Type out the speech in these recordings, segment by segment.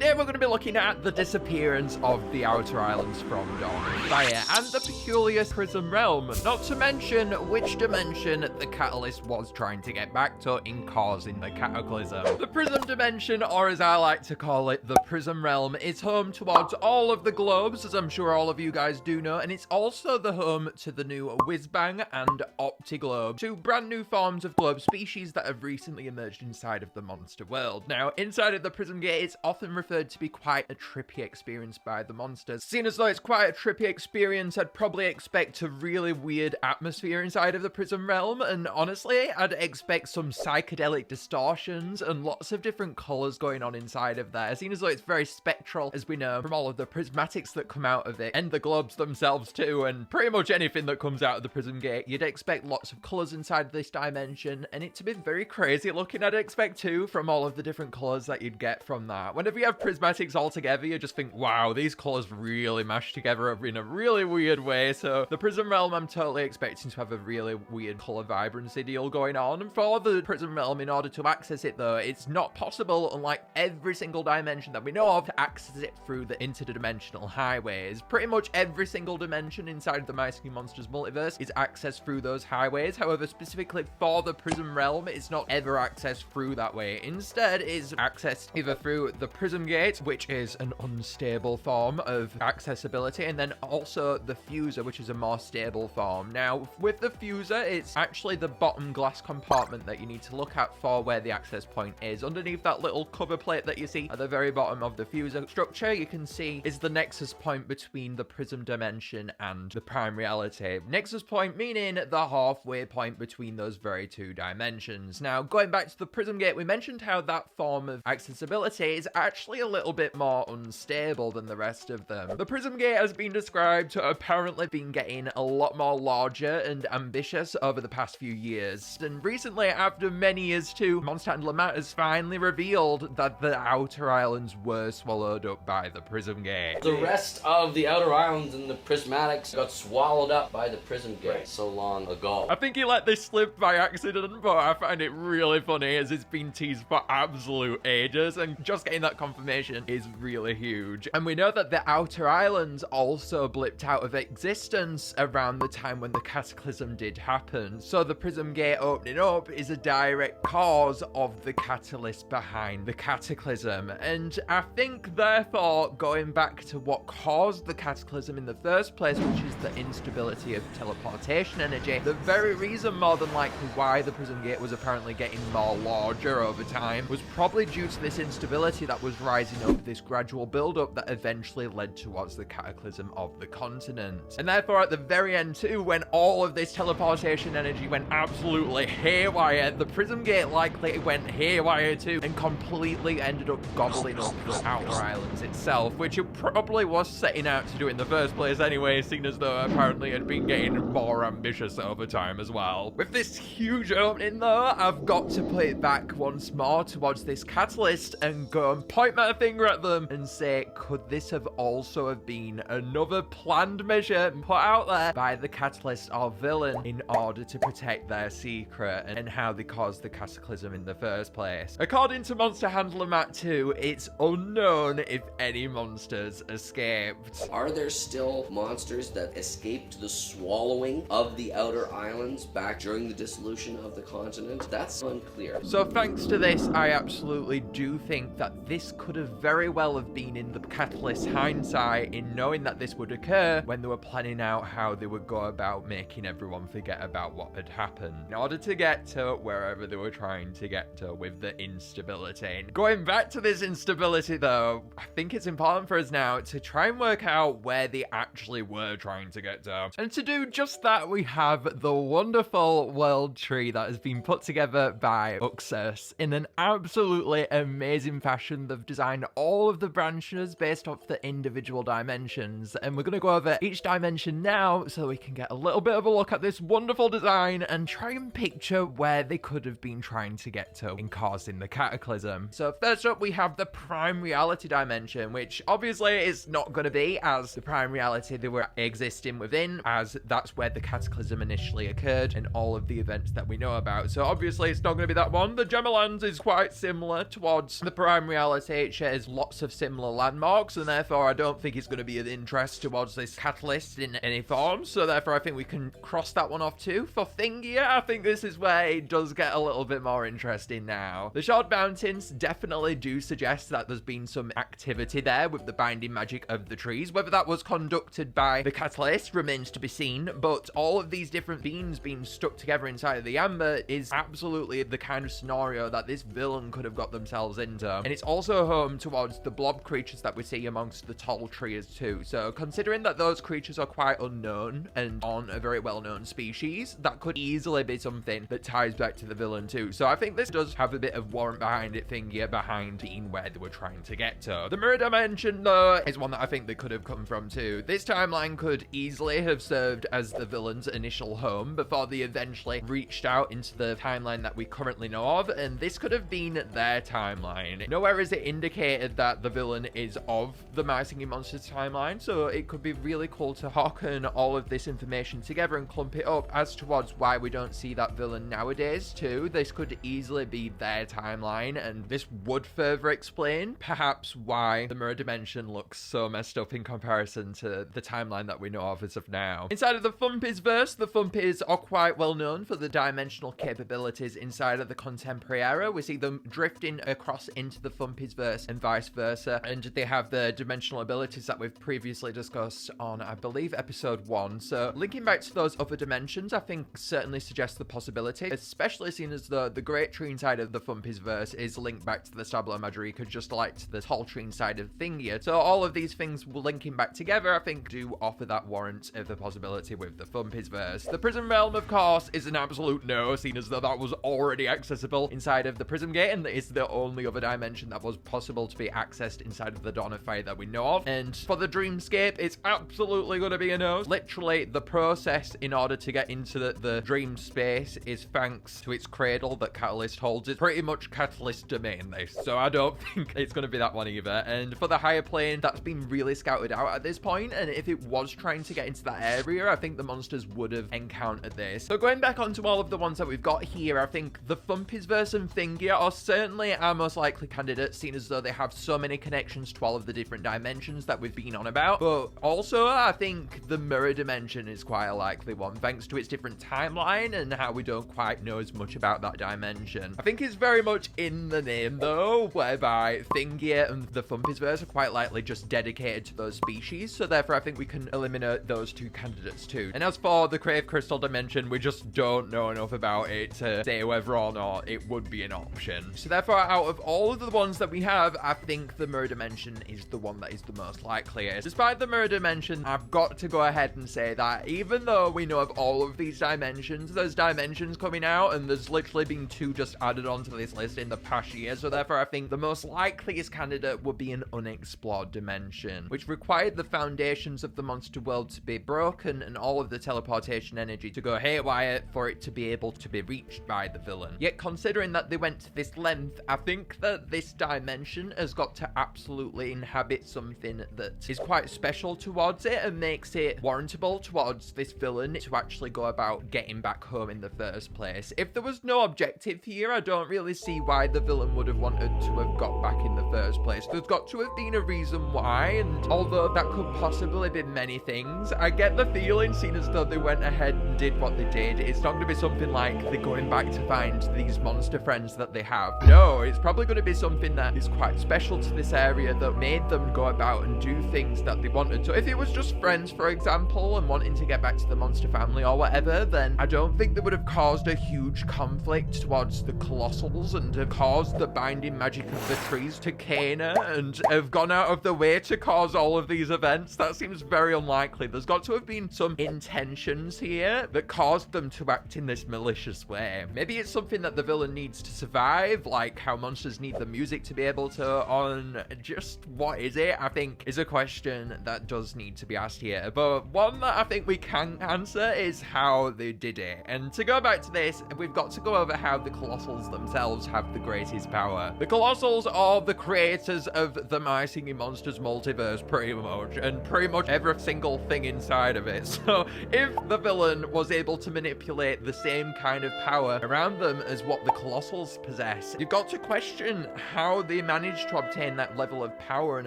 Today we're going to be looking at the disappearance of the Outer Islands from Dawn of Fire and the peculiar Prism Realm, not to mention which dimension the Catalyst was trying to get back to in causing the cataclysm. The Prism Dimension, or as I like to call it, the Prism Realm, is home towards all of the globes, as I'm sure all of you guys do know, and it's also the home to the new Whizbang and Optiglobe, two brand new forms of globe species that have recently emerged inside of the monster world. Now, inside of the Prism Gate, it's often referred to be quite a trippy experience by the monsters. Seeing as though it's quite a trippy experience, I'd probably expect a really weird atmosphere inside of the Prism Realm, and honestly, I'd expect some psychedelic distortions and lots of different colors going on inside of there, seeing as though it's very spectral, as we know from all of the prismatics that come out of it, and the globes themselves too, and pretty much anything that comes out of the Prism Gate. You'd expect lots of colors inside of this dimension, and it to be very crazy looking, I'd expect too, from all of the different colors that you'd get from that. Whenever you have prismatics all together, you just think, wow, these colors really mash together in a really weird way. So the Prism Realm, I'm totally expecting to have a really weird color vibrancy deal going on. And for the Prism Realm, in order to access it though, it's not possible, unlike every single dimension that we know of, to access it through the interdimensional highways. Pretty much every single dimension inside of the My Singing Monsters multiverse is accessed through those highways. However, specifically for the Prism Realm, it's not ever accessed through that way. Instead, it's accessed either through the Prism Gate, which is an unstable form of accessibility, and then also the Fuser, which is a more stable form. Now, with the Fuser, it's actually the bottom glass compartment that you need to look at for where the access point is. Underneath that little cover plate that you see at the very bottom of the Fuser structure, you can see is the nexus point between the Prism Dimension and the Prime Reality. Nexus point meaning the halfway point between those very two dimensions. Now, going back to the Prism Gate, we mentioned how that form of accessibility is actually a little bit more unstable than the rest of them. The Prism Gate has been described to apparently been getting a lot more larger and ambitious over the past few years. And recently, after many years too, Monster Handler Matt has finally revealed that the Outer Islands were swallowed up by the Prism Gate. The rest of the Outer Islands and the prismatics got swallowed up by the Prism Gate so long ago. I think he let this slip by accident, but I find it really funny as it's been teased for absolute ages, and just getting that confirmation is really huge. And we know that the Outer Islands also blipped out of existence around the time when the cataclysm did happen. So the Prism Gate opening up is a direct cause of the catalyst behind the cataclysm. And I think, therefore, going back to what caused the cataclysm in the first place, which is the instability of teleportation energy, the very reason more than likely why the Prism Gate was apparently getting more larger over time was probably due to this instability that was rising up, this gradual build-up that eventually led towards the cataclysm of the continent. And therefore, at the very end too, when all of this teleportation energy went absolutely haywire, the Prism Gate likely went haywire too, and completely ended up gobbling up the Outer Islands itself, which it probably was setting out to do in the first place anyway, seeing as though apparently it had been getting more ambitious over time as well. With this huge opening though, I've got to put it back once more towards this catalyst and go and point my finger at them and say, could this have also have been another planned measure put out there by the catalyst or villain in order to protect their secret and how they caused the cataclysm in the first place? According to Monster Handler Matt 2, it's unknown if any monsters escaped. Are there still monsters that escaped the swallowing of the Outer Islands back during the dissolution of the continent? That's unclear. So thanks to this, I absolutely do think that this could have very well have been in the catalyst's hindsight in knowing that this would occur when they were planning out how they would go about making everyone forget about what had happened in order to get to wherever they were trying to get to with the instability. And going back to this instability though, I think it's important for us now to try and work out where they actually were trying to get to. And to do just that, we have the wonderful world tree that has been put together by Uxus in an absolutely amazing fashion. They've designed all of the branches based off the individual dimensions, and we're going to go over each dimension now so we can get a little bit of a look at this wonderful design and try and picture where they could have been trying to get to in causing the cataclysm. So first up, we have the Prime Reality dimension, which obviously is not going to be as the Prime Reality they were existing within, as that's where the cataclysm initially occurred and all of the events that we know about. So obviously it's not going to be that one. The Gemmalands is quite similar towards the Prime Reality. It shares shares lots of similar landmarks, and therefore I don't think it's going to be of interest towards this catalyst in any form. So therefore I think we can cross that one off too. For Thingia, I think this is where it does get a little bit more interesting now. The Shard Mountains definitely do suggest that there's been some activity there with the binding magic of the trees. Whether that was conducted by the catalyst remains to be seen, but all of these different beings being stuck together inside of the amber is absolutely the kind of scenario that this villain could have got themselves into. And it's also home towards the blob creatures that we see amongst the tall trees too. So considering that those creatures are quite unknown and aren't a very well-known species, that could easily be something that ties back to the villain too. So I think this does have a bit of warrant behind it, Thingia, behind being where they were trying to get to. The mirror dimension though is one that I think they could have come from too. This timeline could easily have served as the villain's initial home before they eventually reached out into the timeline that we currently know of, and this could have been their timeline. Nowhere is it indicated that the villain is of the My Singing Monsters timeline, so it could be really cool to hearken all of this information together and clump it up as towards why we don't see that villain nowadays too. This could easily be their timeline, and this would further explain perhaps why the mirror dimension looks so messed up in comparison to the timeline that we know of as of now. Inside of the Thumpies verse, the Thumpies are quite well known for the dimensional capabilities inside of the contemporary era. We see them drifting across into the Thumpies verse and vice versa, and they have the dimensional abilities that we've previously discussed on, I believe, episode 1. So linking back to those other dimensions, I think certainly suggests the possibility, especially seeing as though the great tree inside of the Thumpies verse is linked back to the Stablo Madrika, just like to the tall tree inside of Thingia. So all of these things linking back together, I think, do offer that warrant of the possibility with the Thumpies verse. The Prism Realm, of course, is an absolute no, seeing as though that was already accessible inside of the Prism Gate, and it's the only other dimension that was possible to be accessed inside of the Dawn of Fire that we know of. And for the Dreamscape, it's absolutely going to be a no. Literally, the process in order to get into the dream space is thanks to its cradle that Catalyst holds. It's pretty much Catalyst domain, this, so I don't think it's going to be that one either. And for the higher plane, that's been really scouted out at this point, and if it was trying to get into that area, I think the monsters would have encountered this. So going back onto all of the ones that we've got here, I think the Thumpies verse and Thingia are certainly our most likely candidates, seeing as though they have so many connections to all of the different dimensions that we've been on about. But also, I think the mirror dimension is quite a likely one, thanks to its different timeline and how we don't quite know as much about that dimension. I think it's very much in the name though, whereby Thingia and the Thumpies verse are quite likely just dedicated to those species, so therefore I think we can eliminate those two candidates too. And as for the Crave Crystal dimension, we just don't know enough about it to say whether or not it would be an option. So therefore, out of all of the ones that we have, I think the mirror dimension is the one that is the most likeliest. Despite the mirror dimension, I've got to go ahead and say that even though we know of all of these dimensions, there's dimensions coming out, and there's literally been 2 just added onto this list in the past year, so therefore I think the most likeliest candidate would be an unexplored dimension, which required the foundations of the monster world to be broken and all of the teleportation energy to go haywire for it to be able to be reached by the villain. Yet considering that they went to this length, I think that this dimension has got to absolutely inhabit something that is quite special towards it and makes it warrantable towards this villain to actually go about getting back home in the first place. If there was no objective here, I don't really see why the villain would have wanted to have got back in the first place. There's got to have been a reason why, and although that could possibly be many things, I get the feeling, seen as though they went ahead and did what they did, it's not going to be something like they're going back to find these monster friends that they have. No, it's probably going to be something that is quite special to this area that made them go about and do things that they wanted to. If it was just friends, for example, and wanting to get back to the monster family or whatever, then I don't think they would have caused a huge conflict towards the Colossals and have caused the binding magic of the trees to Kana and have gone out of the way to cause all of these events. That seems very unlikely. There's got to have been some intentions here that caused them to act in this malicious way. Maybe it's something that the villain needs to survive, like how monsters need the music to be able to on. Just what is it? I think is a question that does need to be asked here. But one that I think we can answer is how they did it. And to go back to this, we've got to go over how the Colossals themselves have the greatest power. The Colossals are the creators of the My Singing Monsters multiverse, pretty much, and pretty much every single thing inside of it. So if the villain was able to manipulate the same kind of power around them as what the Colossals possess, you've got to question how they managed managed to obtain that level of power and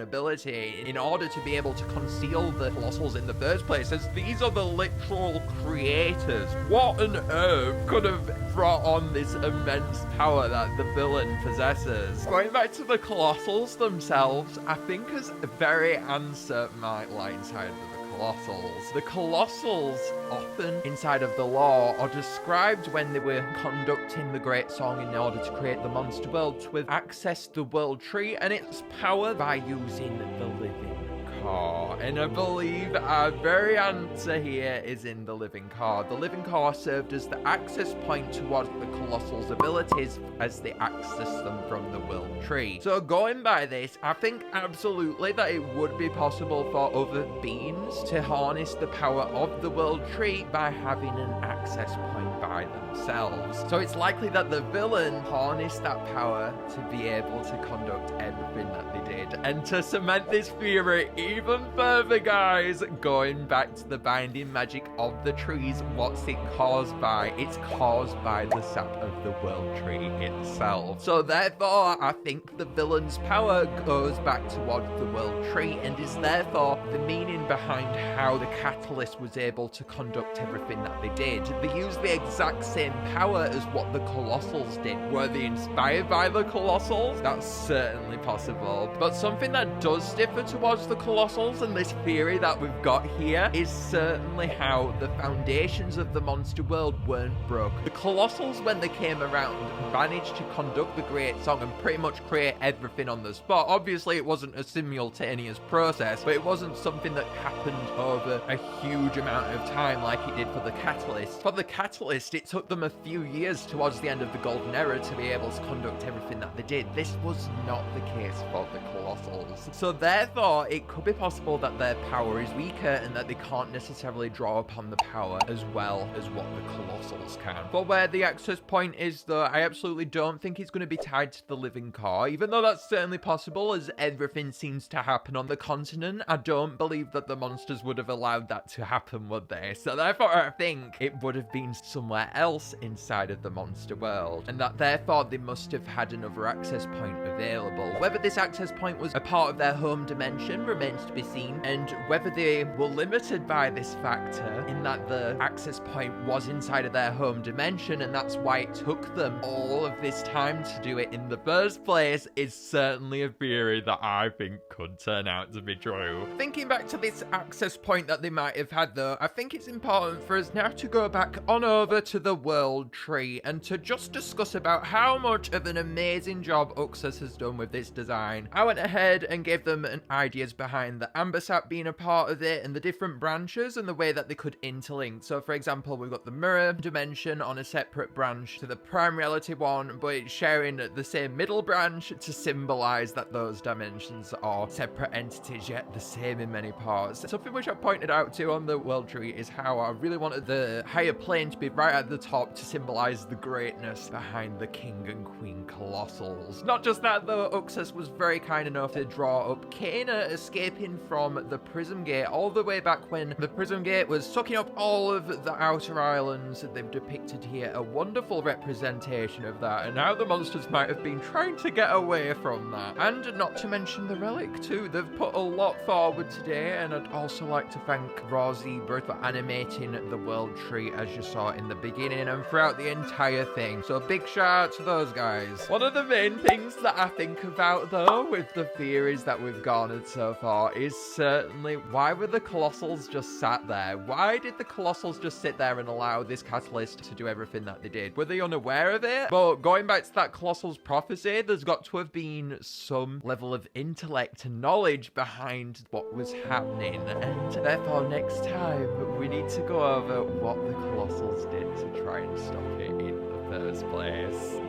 ability in order to be able to conceal the Colossals in the first place, as these are the literal creators. What on earth could have brought on this immense power that the villain possesses? Going back to the Colossals themselves, I think as a very answer might lie inside of the Colossals. The Colossals, often inside of the lore, are described when they were conducting the Great Song in order to create the monster world to have accessed the World Tree and its power by using the living core. And I believe our very answer here is in the living core. The living core served as the access point towards the Colossals' abilities as they access them from the World Tree. So going by this, I think absolutely that it would be possible for other beings to harness the power of the World Tree by having an access point by themselves. So it's likely that the villain harnessed that power to be able to conduct everything that they did. And to cement this theory even further, guys, going back to the binding magic of the trees, what's it caused by? It's caused by the sap of the World Tree itself. So therefore, I think the villain's power goes back towards the World Tree and is therefore the meaning behind how the Catalyst was able to conduct everything that they did. They used the exact same power as what the Colossals did. Were they inspired by the Colossals? That's certainly possible. But something that does differ towards the Colossals and this theory that we've got here is certainly how the foundations of the monster world weren't broken. The Colossals, when they came around, managed to conduct the Great Song and pretty much create everything on the spot. Obviously, it wasn't a simultaneous process, but it wasn't something that happened over a huge amount of time like it did for the Catalyst. For the Catalyst, it took them a few years towards the end of the Golden Era to be able to conduct everything that they did. This was not the case for the Colossals. So therefore, it could be possible that their power is weaker and that they can't necessarily draw upon the power as well as what the Colossals can. But where the access point is, though, I absolutely don't think it's going to be tied to the living core, even though that's certainly possible as everything seems to happen on the continent. I don't believe that the monsters would have allowed that to happen, would they? So therefore, I think it would have been somewhere else inside of the monster world, and that therefore they must have had another access point available. Whether this access point was a part of their home dimension remains to be seen, and whether they were limited by this factor in that the access point was inside of their home dimension and that's why it took them all of this time to do it in the first place is certainly a theory that I think could turn out to be true. Thinking back to this access point that they might have had, though, I think it's important for us now to go back on over to the World Tree and to just discuss about how much of an amazing job Uxas has done with this design. I went ahead and gave them ideas behind the Amber Sap being a part of it and the different branches and the way that they could interlink. So for example, we've got the mirror dimension on a separate branch to the prime reality one, but it's sharing the same middle branch to symbolize that those dimensions are separate entities yet the same in many parts. Something which I pointed out too on the World Tree is how I really wanted the higher plane to be right at the top to symbolize the greatness behind the King and Queen Colossals. Not just that though, Uxas was very kind enough to draw up Kana escaping from the Prism Gate all the way back when the Prism Gate was sucking up all of the outer islands. They've depicted here a wonderful representation of that and how the monsters might have been trying to get away from that. And not to mention the relic too. They've put a lot forward today, and I'd also like to thank Raw Zebra for animating the World Tree as you saw in the beginning and throughout the entire thing. So big shout out to those guys. One of the main things that I think about though with the theories that we've garnered so far is certainly why were the Colossals just sat there? Why did the Colossals just sit there and allow this catalyst to do everything that they did? Were they unaware of it? But going back to that Colossals prophecy, there's got to have been some level of intellect and knowledge behind what was happening, and therefore next time we need to go over what the Colossals did to try and stop it in the first place.